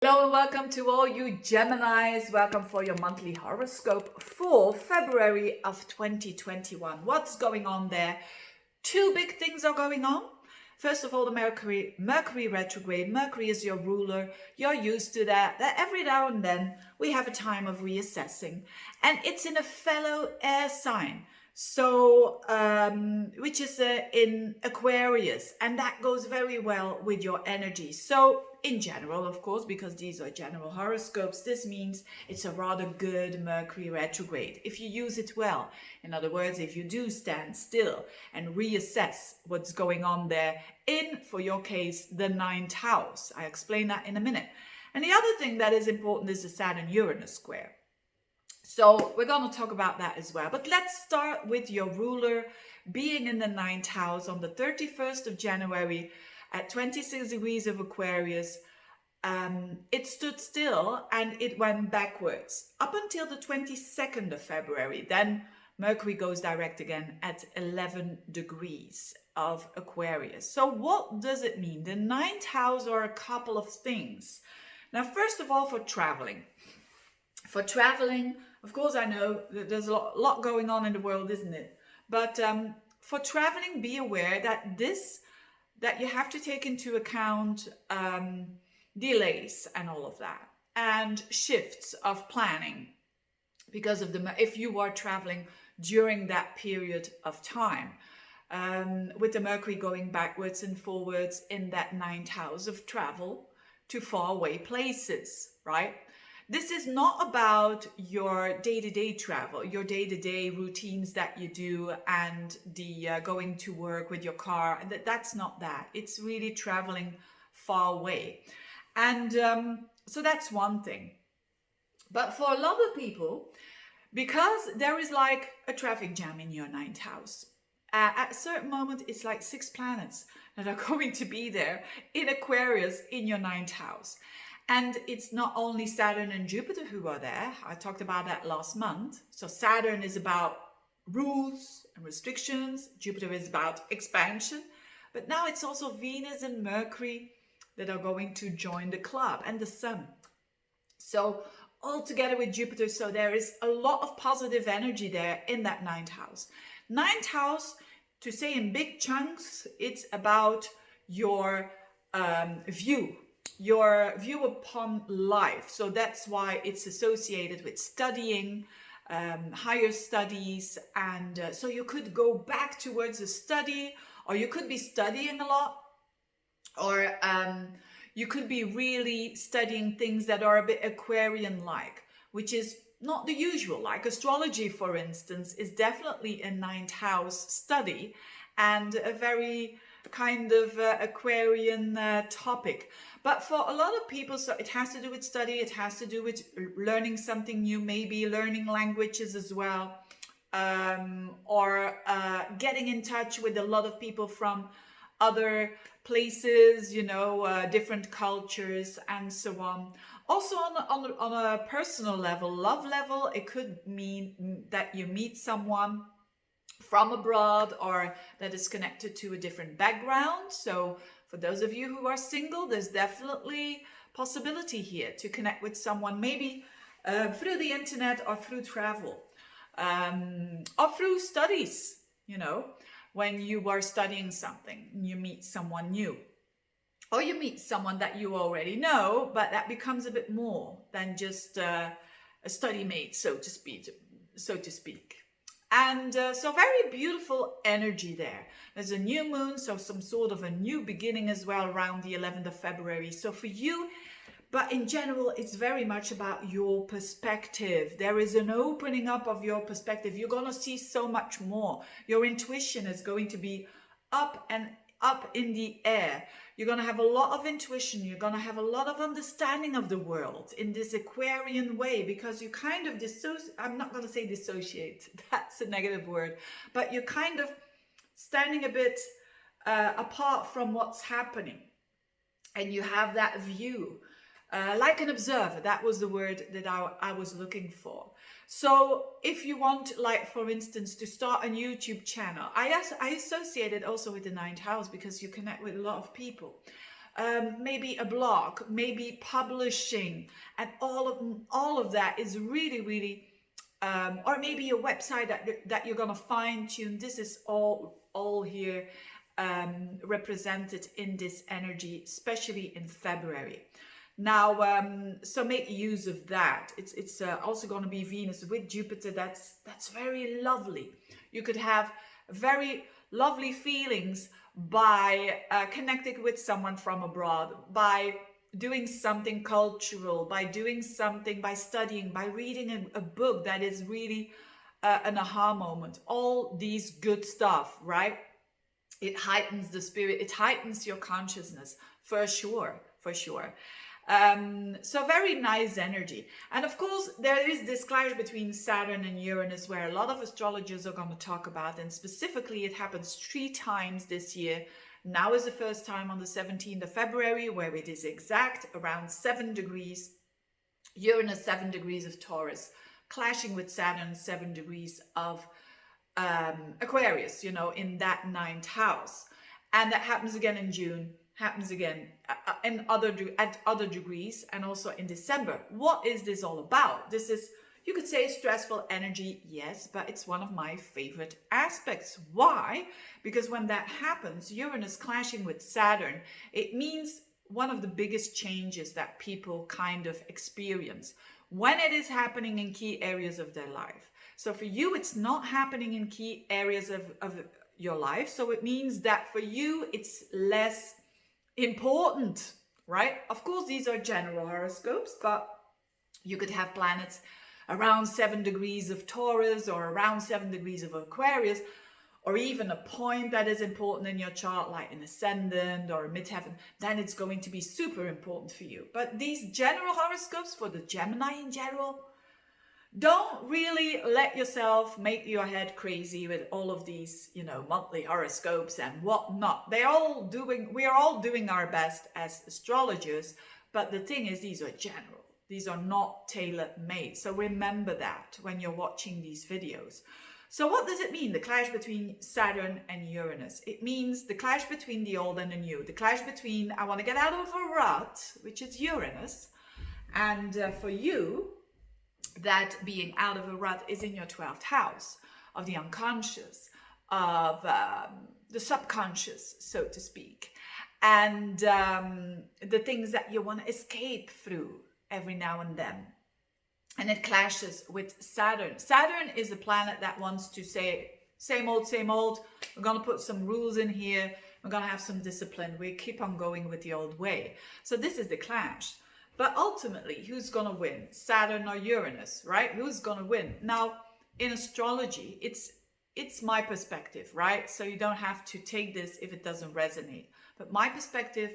Hello and welcome to all you Geminis. Welcome for your monthly horoscope for February of 2021. What's going on there? Two big things are going on. First of all, the Mercury retrograde. Mercury is your ruler. You're used to that every now and then we have a time of reassessing. And it's in a fellow air sign. So, which is in Aquarius, and that goes very well with your energy. So, in general, of course, because these are general horoscopes, this means it's a rather good Mercury retrograde if you use it well. In other words, if you do stand still and reassess what's going on there in, for your case, the ninth house. I explain that in a minute. And the other thing that is important is the Saturn-Uranus square. So we're going to talk about that as well. But let's start with your ruler being in the ninth house on the 31st of January at 26 degrees of Aquarius. It stood still and it went backwards up until the 22nd of February. Then Mercury goes direct again at 11 degrees of Aquarius. So what does it mean? The ninth house are a couple of things. Now, first of all, for traveling. For traveling, of course, I know that there's a lot going on in the world, isn't it? But for traveling, be aware that you have to take into account delays and all of that, and shifts of planning because of if you are traveling during that period of time, with the Mercury going backwards and forwards in that ninth house of travel to faraway places, right? This is not about your day-to-day travel, your day-to-day routines that you do and the going to work with your car. That's not that. It's really traveling far away. And so that's one thing. But for a lot of people, because there is like a traffic jam in your ninth house, at a certain moment, it's like 6 planets that are going to be there in Aquarius in your ninth house. And it's not only Saturn and Jupiter who are there. I talked about that last month. So Saturn is about rules and restrictions. Jupiter is about expansion. But now it's also Venus and Mercury that are going to join the club, and the Sun. So all together with Jupiter. So there is a lot of positive energy there in that ninth house. Ninth house, to say in big chunks, it's about your your view upon life. So that's why it's associated with studying, higher studies. And so you could go back towards a study, or you could be studying a lot, or you could be really studying things that are a bit Aquarian-like, which is not the usual. Like astrology, for instance, is definitely a ninth house study and a very kind of Aquarian topic. But for a lot of people, so it has to do with study, it has to do with learning something new, maybe learning languages as well, or getting in touch with a lot of people from other places, different cultures and so on. Also on a personal level, love level, it could mean that you meet someone from abroad or that is connected to a different background. So for those of you who are single, there's definitely possibility here to connect with someone, maybe through the internet or through travel, or through studies, when you are studying something, you meet someone new. Or you meet someone that you already know, but that becomes a bit more than just a study mate, so to speak. And so very beautiful energy there. There's a new moon, so some sort of a new beginning as well around the 11th of February. So for you, but in general, it's very much about your perspective. There is an opening up of your perspective. You're going to see so much more. Your intuition is going to be up in the air. You're going to have a lot of intuition. You're going to have a lot of understanding of the world in this Aquarian way, because you kind of I'm not going to say dissociate. That's a negative word. But you're kind of standing a bit apart from what's happening. And you have that view. Like an observer, that was the word that I was looking for. So if you want, like, for instance, to start a YouTube channel, I associate it also with the ninth house because you connect with a lot of people. maybe a blog, maybe publishing, and all of that is really, really, or maybe a website that you're gonna fine tune. This is all here represented in this energy, especially in February. Now, so make use of that. It's also going to be Venus with Jupiter. That's very lovely. You could have very lovely feelings by connecting with someone from abroad, by doing something cultural, by studying, by reading a book that is really an aha moment. All these good stuff, right? It heightens the spirit, it heightens your consciousness, for sure, for sure. So very nice energy. And of course, there is this clash between Saturn and Uranus, where a lot of astrologers are going to talk about, and specifically it happens 3 times this year. Now is the first time on the 17th of February, where it is exact around 7 degrees, Uranus 7 degrees of Taurus, clashing with Saturn 7 degrees of Aquarius, you know, in that 9th house. And that happens again in June, happens again at other degrees, and also in December. What is this all about? This is, you could say, stressful energy, yes, but it's one of my favorite aspects. Why? Because when that happens, Uranus clashing with Saturn, it means one of the biggest changes that people kind of experience when it is happening in key areas of their life. So for you, it's not happening in key areas of your life. So it means that for you, it's less important, right? Of course, these are general horoscopes, but you could have planets around 7 degrees of Taurus or around 7 degrees of Aquarius, or even a point that is important in your chart, like an ascendant or a midheaven, then it's going to be super important for you. But these general horoscopes for the Gemini in general, don't really let yourself make your head crazy with all of these, you know, monthly horoscopes and whatnot. We are all doing our best as astrologers, but the thing is, these are general. These are not tailor-made. So remember that when you're watching these videos. So what does it mean, the clash between Saturn and Uranus? It means the clash between the old and the new. The clash between, I want to get out of a rut, which is Uranus, and for you, that being out of a rut is in your 12th house of the unconscious, of the subconscious, so to speak, and the things that you want to escape through every now and then. And it clashes with Saturn. Saturn is a planet that wants to say, same old, we're going to put some rules in here, we're going to have some discipline, we keep on going with the old way. So this is the clash. But ultimately, who's going to win? Saturn or Uranus, right? Who's going to win? Now, in astrology, it's my perspective, right? So you don't have to take this if it doesn't resonate. But my perspective,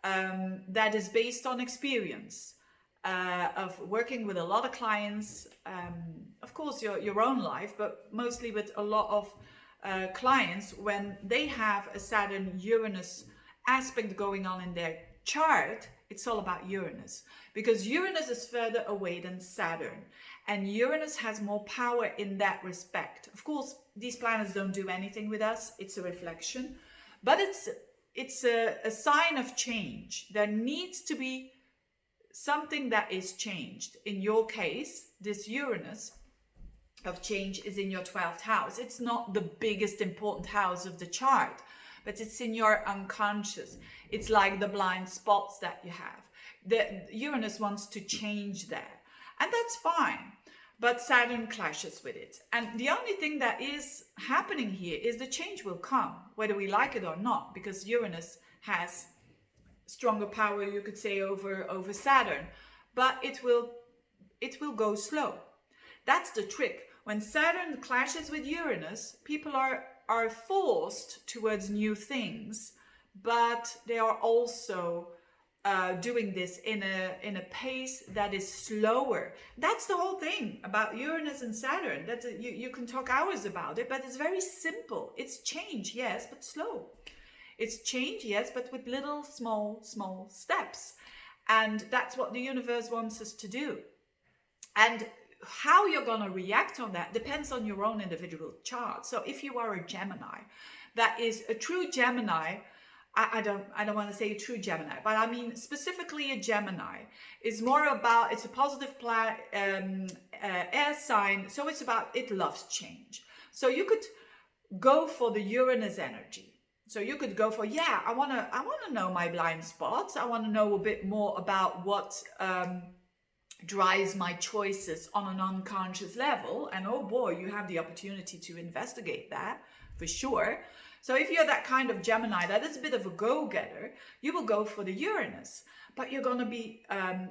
that is based on experience of working with a lot of clients, of course, your own life, but mostly with a lot of clients when they have a Saturn-Uranus aspect going on in their chart. It's all about Uranus, because Uranus is further away than Saturn, and Uranus has more power in that respect. Of course, these planets don't do anything with us. It's a reflection, but it's a sign of change. There needs to be something that is changed. In your case, this Uranus of change is in your 12th house. It's not the biggest important house of the chart, but it's in your unconscious. It's like the blind spots that you have. The Uranus wants to change there, and that's fine. But Saturn clashes with it. And the only thing that is happening here is the change will come, whether we like it or not, because Uranus has stronger power, you could say, over Saturn. But it will go slow. That's the trick. When Saturn clashes with Uranus, people are forced towards new things, but they are also doing this in a pace that is slower. That's the whole thing about Uranus and Saturn. That you can talk hours about it, but it's very simple. It's change, yes, but slow. It's change, yes, but with little small steps. And that's what the universe wants us to do. And how you're going to react on that depends on your own individual chart. So if you are a Gemini, that is a true Gemini, I don't want to say a true Gemini, but I mean specifically a Gemini is more about, it's a positive air sign, so it's about, it loves change. So you could go for the Uranus energy. So you could go for, yeah, I want to know my blind spots. I want to know a bit more about what drives my choices on an unconscious level. And oh boy, you have the opportunity to investigate that for sure. So if you're that kind of Gemini that is a bit of a go-getter, you will go for the Uranus, but you're going to be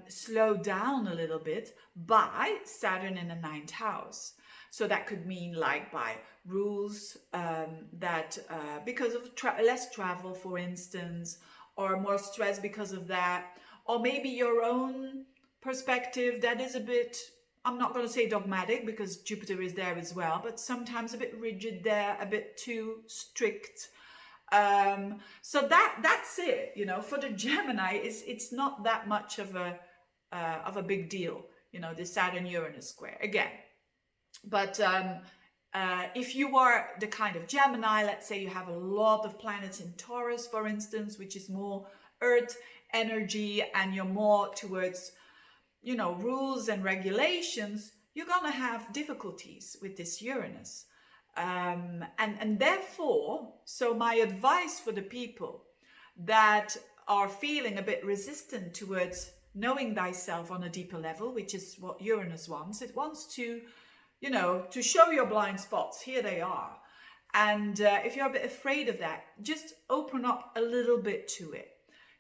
slowed down a little bit by Saturn in the 9th house. So that could mean like by rules that because of less travel, for instance, or more stress because of that, or maybe your own perspective that is a bit, I'm not going to say dogmatic because Jupiter is there as well, but sometimes a bit rigid there, a bit too strict. So that's it, you know. For the Gemini, it's not that much of a big deal, you know, the Saturn Uranus square again. But if you are the kind of Gemini, let's say you have a lot of planets in Taurus, for instance, which is more Earth energy, and you're more towards, you know, rules and regulations, you're going to have difficulties with this Uranus. And therefore, so my advice for the people that are feeling a bit resistant towards knowing thyself on a deeper level, which is what Uranus wants. It wants to, you know, to show your blind spots. Here they are. And if you're a bit afraid of that, just open up a little bit to it,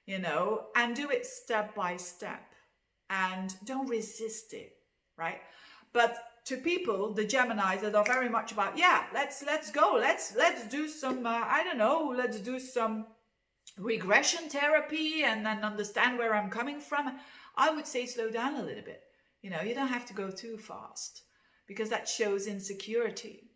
you know, and do it step by step. And don't resist it, right? But to people, the Geminis that are very much about, yeah, let's go, let's do some, I don't know, let's do some regression therapy and then understand where I'm coming from. I would say slow down a little bit. You know, you don't have to go too fast because that shows insecurity,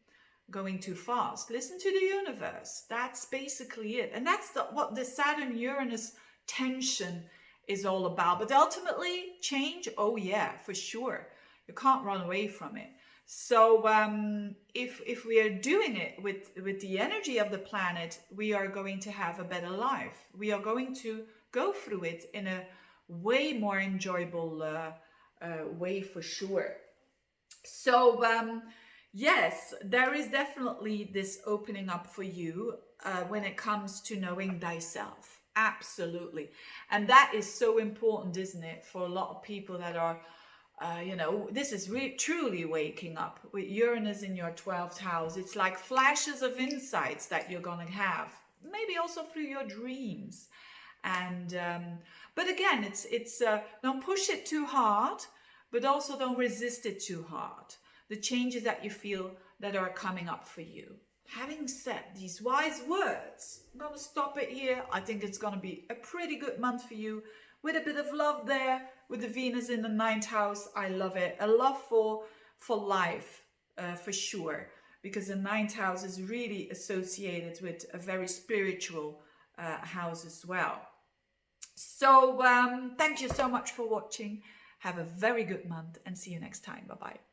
going too fast. Listen to the universe. That's basically it. And that's what the Saturn-Uranus tension is all about. But ultimately, change, oh yeah, for sure. You can't run away from it. So if we are doing it with the energy of the planet, we are going to have a better life. We are going to go through it in a way more enjoyable way for sure. So yes, there is definitely this opening up for you when it comes to knowing thyself. Absolutely. And that is so important, isn't it, for a lot of people that are, you know, this is truly waking up with Uranus in your 12th house. It's like flashes of insights that you're going to have, maybe also through your dreams. And, but again, it's don't push it too hard, but also don't resist it too hard. The changes that you feel that are coming up for you. Having said these wise words, I'm going to stop it here. I think it's going to be a pretty good month for you with a bit of love there with the Venus in the 9th house. I love it. A love for life for sure, because the 9th house is really associated with a very spiritual house as well. So thank you so much for watching. Have a very good month and see you next time. Bye-bye.